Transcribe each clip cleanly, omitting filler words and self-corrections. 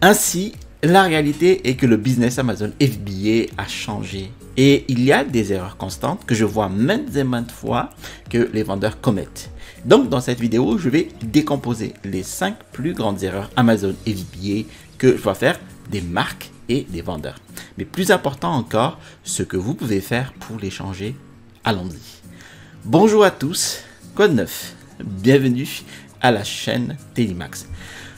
Ainsi, la réalité est que le business Amazon FBA a changé et il y a des erreurs constantes que je vois maintes et maintes fois que les vendeurs commettent. Donc dans cette vidéo, je vais décomposer les 5 plus grandes erreurs Amazon FBA que je vois faire des marques et des vendeurs. Mais plus important encore, ce que vous pouvez faire pour les changer. Allons-y. Bonjour à tous, quoi de neuf? Bienvenue à la chaîne Telimax.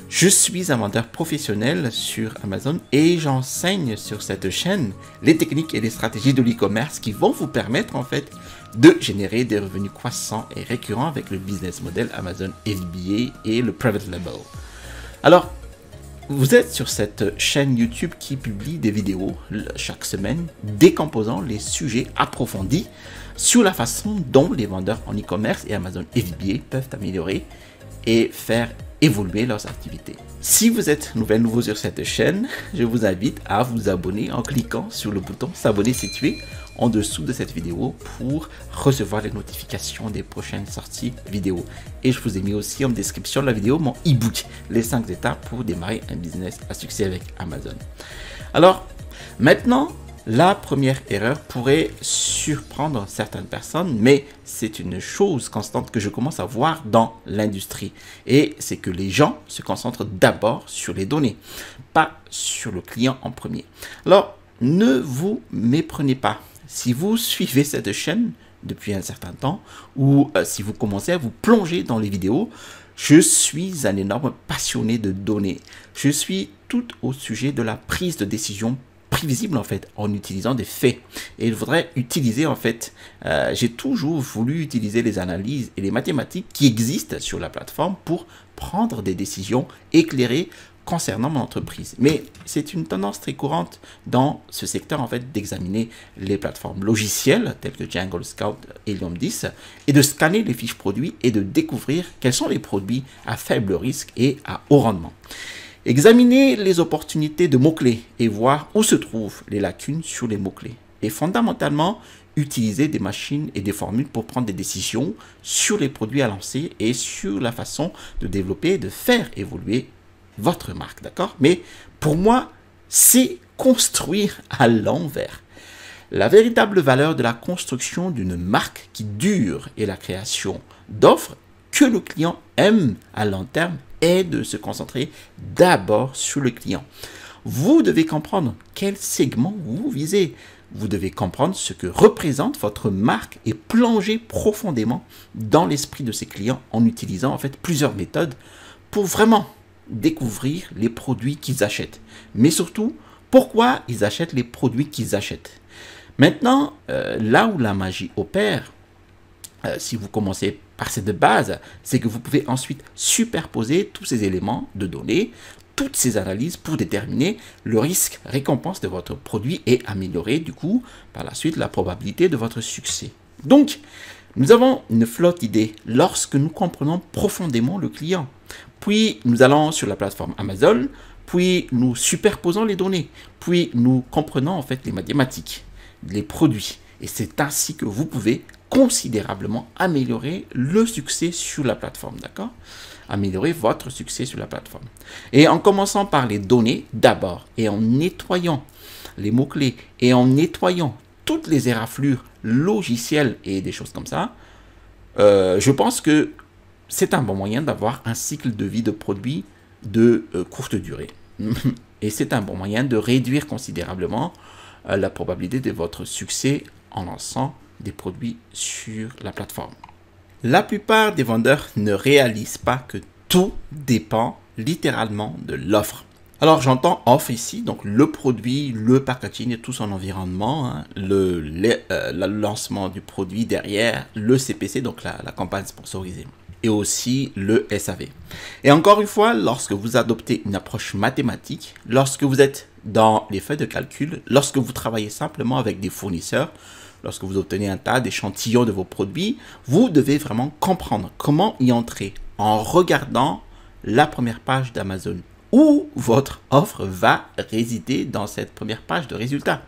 Je suis un vendeur professionnel sur Amazon et j'enseigne sur cette chaîne les techniques et les stratégies de l'e-commerce qui vont vous permettre en fait de générer des revenus croissants et récurrents avec le business model Amazon FBA et le private label. Alors, vous êtes sur cette chaîne YouTube qui publie des vidéos chaque semaine décomposant les sujets approfondis sur la façon dont les vendeurs en e-commerce et Amazon FBA peuvent améliorer et faire évoluer leurs activités. Si vous êtes nouveau sur cette chaîne, je vous invite à vous abonner en cliquant sur le bouton s'abonner situé en dessous de cette vidéo pour recevoir les notifications des prochaines sorties vidéo. Et je vous ai mis aussi en description de la vidéo mon e-book, les 5 étapes pour démarrer un business à succès avec Amazon. Alors, maintenant, la première erreur pourrait surprendre certaines personnes, mais c'est une chose constante que je commence à voir dans l'industrie. Et c'est que les gens se concentrent d'abord sur les données, pas sur le client en premier. Alors, ne vous méprenez pas. Si vous suivez cette chaîne depuis un certain temps, ou si vous commencez à vous plonger dans les vidéos, je suis un énorme passionné de données. Je suis tout au sujet de la prise de décision prévisible en fait en utilisant des faits, et il faudrait utiliser en fait j'ai toujours voulu utiliser les analyses et les mathématiques qui existent sur la plateforme pour prendre des décisions éclairées concernant mon entreprise. Mais c'est une tendance très courante dans ce secteur en fait d'examiner les plateformes logicielles telles que Jungle Scout, Helium 10 et de scanner les fiches produits et de découvrir quels sont les produits à faible risque et à haut rendement. Examiner les opportunités de mots-clés et voir où se trouvent les lacunes sur les mots-clés. Et fondamentalement, utiliser des machines et des formules pour prendre des décisions sur les produits à lancer et sur la façon de développer et de faire évoluer votre marque, d'accord? Mais pour moi, c'est construire à l'envers. La véritable valeur de la construction d'une marque qui dure et la création d'offres que le client aime à long terme est de se concentrer d'abord sur le client. Vous devez comprendre quel segment vous visez. Vous devez comprendre ce que représente votre marque et plonger profondément dans l'esprit de ces clients en utilisant en fait plusieurs méthodes pour vraiment découvrir les produits qu'ils achètent. Mais surtout, pourquoi ils achètent les produits qu'ils achètent. Maintenant, là où la magie opère, si vous commencez par cette base, c'est que vous pouvez ensuite superposer tous ces éléments de données, toutes ces analyses pour déterminer le risque-récompense de votre produit et améliorer du coup par la suite la probabilité de votre succès. Donc, nous avons une flotte d'idées lorsque nous comprenons profondément le client. Puis, nous allons sur la plateforme Amazon, puis nous superposons les données, puis nous comprenons en fait les mathématiques, les produits. Et c'est ainsi que vous pouvez considérablement améliorer le succès sur la plateforme, d'accord? Améliorer votre succès sur la plateforme. Et en commençant par les données d'abord, et en nettoyant les mots-clés, et en nettoyant toutes les éraflures logicielles et des choses comme ça, je pense que c'est un bon moyen d'avoir un cycle de vie de produit de courte durée. Et c'est un bon moyen de réduire considérablement la probabilité de votre succès en lançant des produits sur la plateforme. La plupart des vendeurs ne réalisent pas que tout dépend littéralement de l'offre. Alors j'entends offre ici, donc le produit, le packaging et tout son environnement, hein, le lancement du produit derrière, le CPC, donc la campagne sponsorisée, et aussi le SAV. Et encore une fois, lorsque vous adoptez une approche mathématique, lorsque vous êtes dans les feuilles de calcul, lorsque vous travaillez simplement avec des fournisseurs, lorsque vous obtenez un tas d'échantillons de vos produits, vous devez vraiment comprendre comment y entrer en regardant la première page d'Amazon où votre offre va résider dans cette première page de résultats.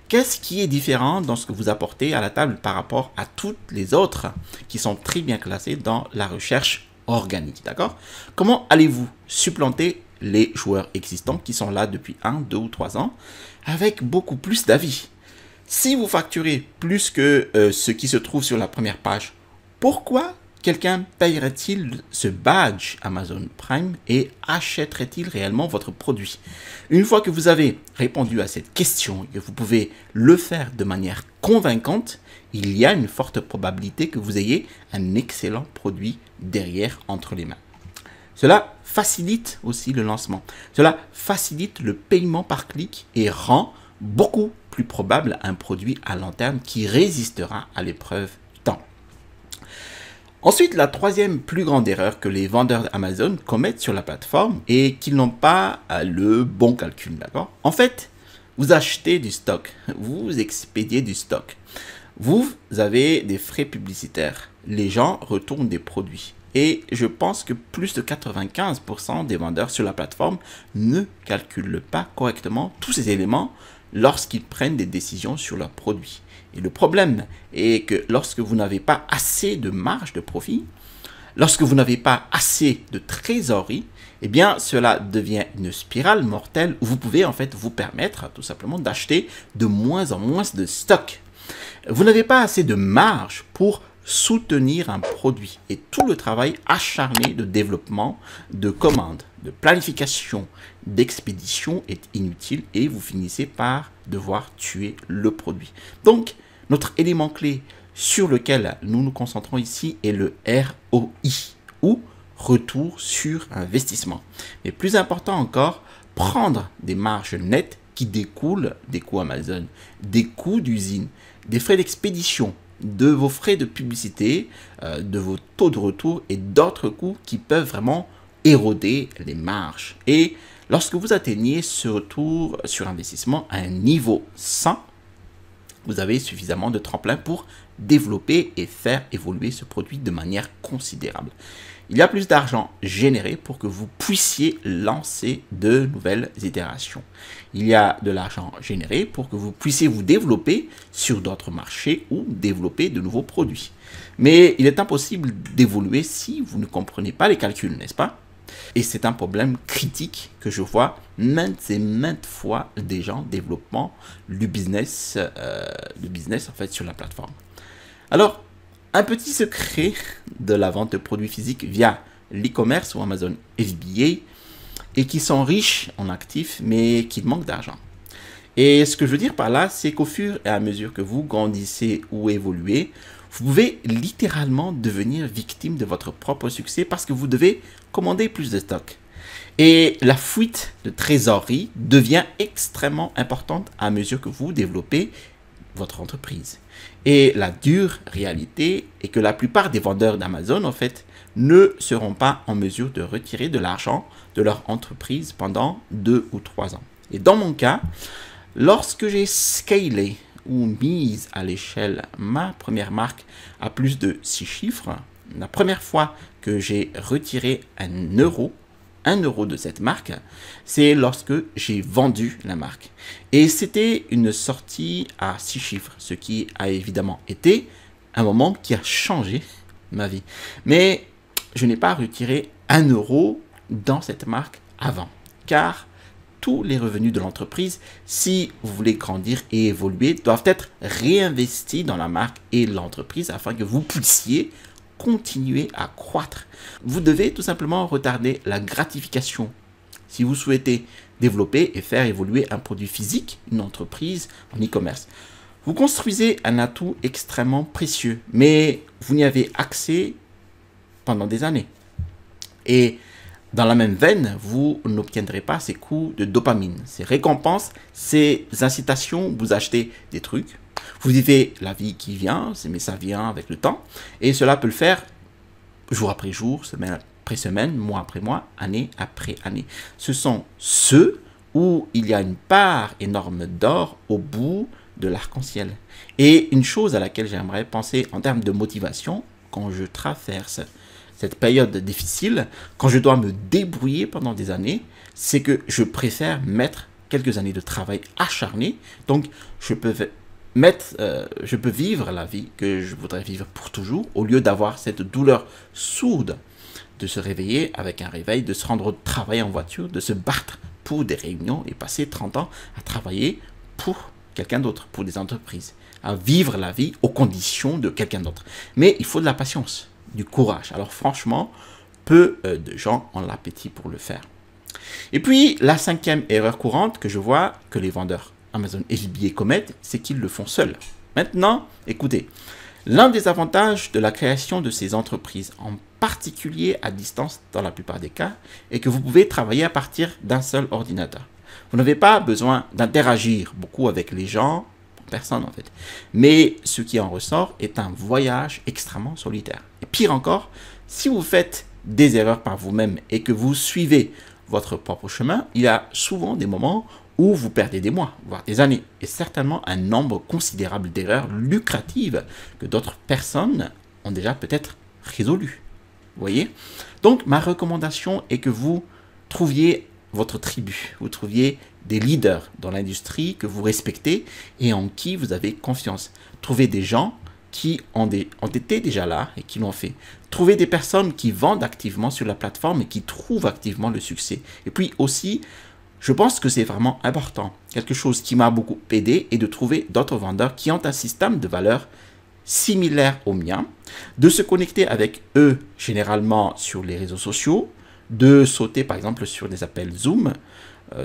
Qu'est-ce qui est différent dans ce que vous apportez à la table par rapport à toutes les autres qui sont très bien classées dans la recherche organique, d'accord? Comment allez-vous supplanter les joueurs existants qui sont là depuis 1, 2 ou 3 ans avec beaucoup plus d'avis. Si vous facturez plus que ce qui se trouve sur la première page, pourquoi quelqu'un payerait-il ce badge Amazon Prime et achèterait-il réellement votre produit? Une fois que vous avez répondu à cette question et que vous pouvez le faire de manière convaincante, il y a une forte probabilité que vous ayez un excellent produit derrière entre les mains. Cela facilite aussi le lancement. Cela facilite le paiement par clic et rend beaucoup plus probable un produit à long terme qui résistera à l'épreuve du temps. Ensuite, la troisième plus grande erreur que les vendeurs Amazon commettent sur la plateforme est qu'ils n'ont pas le bon calcul, d'accord? En fait, vous achetez du stock, vous expédiez du stock, vous avez des frais publicitaires, les gens retournent des produits. Et je pense que plus de 95% des vendeurs sur la plateforme ne calculent pas correctement tous ces éléments lorsqu'ils prennent des décisions sur leurs produits. Et le problème est que lorsque vous n'avez pas assez de marge de profit, lorsque vous n'avez pas assez de trésorerie, eh bien cela devient une spirale mortelle où vous pouvez en fait vous permettre tout simplement d'acheter de moins en moins de stock. Vous n'avez pas assez de marge pour soutenir un produit et tout le travail acharné de développement, de commande, de planification, d'expédition est inutile et vous finissez par devoir tuer le produit. Donc, notre élément clé sur lequel nous nous concentrons ici est le ROI ou retour sur investissement. Mais plus important encore, prendre des marges nettes qui découlent des coûts Amazon, des coûts d'usine, des frais d'expédition, de vos frais de publicité, de vos taux de retour et d'autres coûts qui peuvent vraiment éroder les marges. Et lorsque vous atteignez ce retour sur investissement à un niveau 100, vous avez suffisamment de tremplin pour développer et faire évoluer ce produit de manière considérable. Il y a plus d'argent généré pour que vous puissiez lancer de nouvelles itérations. Il y a de l'argent généré pour que vous puissiez vous développer sur d'autres marchés ou développer de nouveaux produits. Mais il est impossible d'évoluer si vous ne comprenez pas les calculs, n'est-ce pas? Et c'est un problème critique que je vois maintes et maintes fois des gens développant le business en fait sur la plateforme. Alors, un petit secret de la vente de produits physiques via l'e-commerce ou Amazon FBA et qui sont riches en actifs mais qui manquent d'argent. Et ce que je veux dire par là, c'est qu'au fur et à mesure que vous grandissez ou évoluez, vous pouvez littéralement devenir victime de votre propre succès parce que vous devez commander plus de stock. Et la fuite de trésorerie devient extrêmement importante à mesure que vous développez votre entreprise. Et la dure réalité est que la plupart des vendeurs d'Amazon, en fait, ne seront pas en mesure de retirer de l'argent de leur entreprise pendant 2 ou 3 ans. Et dans mon cas, lorsque j'ai scalé ou mise à l'échelle ma première marque à plus de 6 chiffres, la première fois que j'ai retiré 1 euro de cette marque, c'est lorsque j'ai vendu la marque. Et c'était une sortie à 6 chiffres, ce qui a évidemment été un moment qui a changé ma vie. Mais je n'ai pas retiré 1 euro dans cette marque avant, car tous les revenus de l'entreprise, si vous voulez grandir et évoluer, doivent être réinvestis dans la marque et l'entreprise afin que vous puissiez continuer à croître. Vous devez tout simplement retarder la gratification. Si vous souhaitez développer et faire évoluer un produit physique, une entreprise en e-commerce, vous construisez un atout extrêmement précieux, mais vous n'y avez accès pendant des années. Et dans la même veine, vous n'obtiendrez pas ces coups de dopamine, ces récompenses, ces incitations, vous achetez des trucs, vous vivez la vie qui vient, mais ça vient avec le temps, et cela peut le faire jour après jour, semaine après semaine, mois après mois, année après année. Ce sont ceux où il y a une part énorme d'or au bout de l'arc-en-ciel. Et une chose à laquelle j'aimerais penser en termes de motivation, quand je traverse cette période difficile, quand je dois me débrouiller pendant des années, c'est que je préfère mettre quelques années de travail acharné. Donc, je peux vivre la vie que je voudrais vivre pour toujours, au lieu d'avoir cette douleur sourde de se réveiller avec un réveil, de se rendre au travail en voiture, de se battre pour des réunions et passer 30 ans à travailler pour quelqu'un d'autre, pour des entreprises, à vivre la vie aux conditions de quelqu'un d'autre. Mais il faut de la patience, du courage. Alors franchement, peu de gens ont l'appétit pour le faire. Et puis, la 5e erreur courante que je vois que les vendeurs Amazon FBA commettent, c'est qu'ils le font seuls. Maintenant, écoutez, l'un des avantages de la création de ces entreprises, en particulier à distance dans la plupart des cas, est que vous pouvez travailler à partir d'un seul ordinateur. Vous n'avez pas besoin d'interagir beaucoup avec les gens, personne en fait. Mais ce qui en ressort est un voyage extrêmement solitaire. Et pire encore, si vous faites des erreurs par vous-même et que vous suivez votre propre chemin, il y a souvent des moments où vous perdez des mois, voire des années, et certainement un nombre considérable d'erreurs lucratives que d'autres personnes ont déjà peut-être résolues. Vous voyez? Donc, ma recommandation est que vous trouviez votre tribu, vous trouviez des leaders dans l'industrie que vous respectez et en qui vous avez confiance. Trouvez des gens qui ont été déjà là et qui l'ont fait. Trouvez des personnes qui vendent activement sur la plateforme et qui trouvent activement le succès. Et puis aussi, je pense que c'est vraiment important. Quelque chose qui m'a beaucoup aidé est de trouver d'autres vendeurs qui ont un système de valeurs similaire au mien, de se connecter avec eux généralement sur les réseaux sociaux, de sauter par exemple sur des appels Zoom,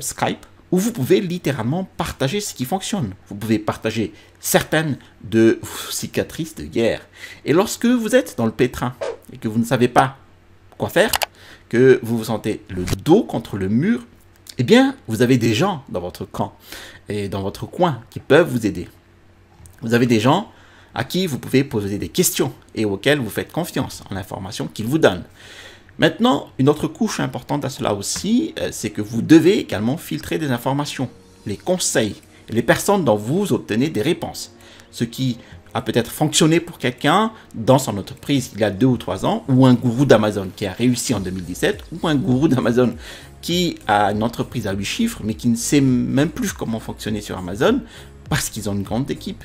Skype, où vous pouvez littéralement partager ce qui fonctionne. Vous pouvez partager certaines de vos cicatrices de guerre. Et lorsque vous êtes dans le pétrin et que vous ne savez pas quoi faire, que vous vous sentez le dos contre le mur, eh bien, vous avez des gens dans votre camp et dans votre coin qui peuvent vous aider. Vous avez des gens à qui vous pouvez poser des questions et auxquels vous faites confiance en l'information qu'ils vous donnent. Maintenant, une autre couche importante à cela aussi, c'est que vous devez également filtrer des informations, les conseils, les personnes dont vous obtenez des réponses. Ce qui a peut-être fonctionné pour quelqu'un dans son entreprise il y a 2 ou 3 ans, ou un gourou d'Amazon qui a réussi en 2017, ou un gourou d'Amazon qui a une entreprise à 8 chiffres, mais qui ne sait même plus comment fonctionner sur Amazon, parce qu'ils ont une grande équipe.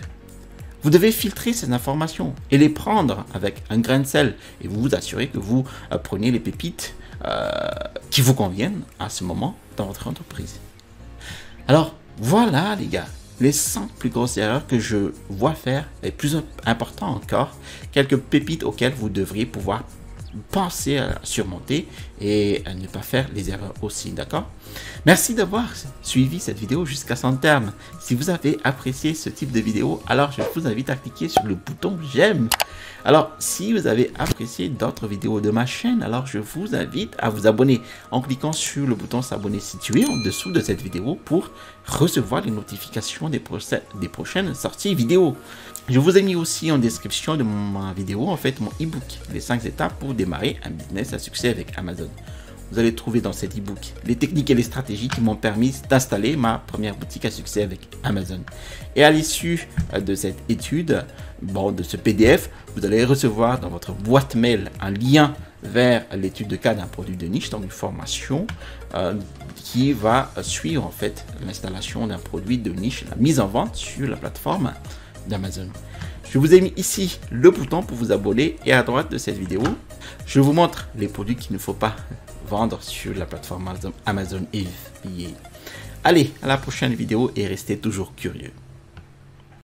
Vous devez filtrer ces informations et les prendre avec un grain de sel et vous assurer que vous prenez les pépites qui vous conviennent à ce moment dans votre entreprise. Alors voilà les gars, les 5 plus grosses erreurs que je vois faire, et plus important encore, quelques pépites auxquelles vous devriez pouvoir penser à surmonter et à ne pas faire les erreurs aussi, d'accord? Merci d'avoir suivi cette vidéo jusqu'à son terme. Si vous avez apprécié ce type de vidéo, alors je vous invite à cliquer sur le bouton j'aime. Alors, si vous avez apprécié d'autres vidéos de ma chaîne, alors je vous invite à vous abonner en cliquant sur le bouton s'abonner situé en dessous de cette vidéo pour recevoir les notifications des prochaines sorties vidéo. Je vous ai mis aussi en description de ma vidéo, en fait, mon e-book, les 5 étapes pour démarrer un business à succès avec Amazon. Vous allez trouver dans cet e-book les techniques et les stratégies qui m'ont permis d'installer ma première boutique à succès avec Amazon. Et à l'issue de cette étude, de ce PDF, vous allez recevoir dans votre boîte mail un lien vers l'étude de cas d'un produit de niche, donc une formation qui va suivre en fait l'installation d'un produit de niche, la mise en vente sur la plateforme d'Amazon. Je vous ai mis ici le bouton pour vous abonner et à droite de cette vidéo, je vous montre les produits qu'il ne faut pas vendre sur la plateforme Amazon FBA. Allez, à la prochaine vidéo et restez toujours curieux.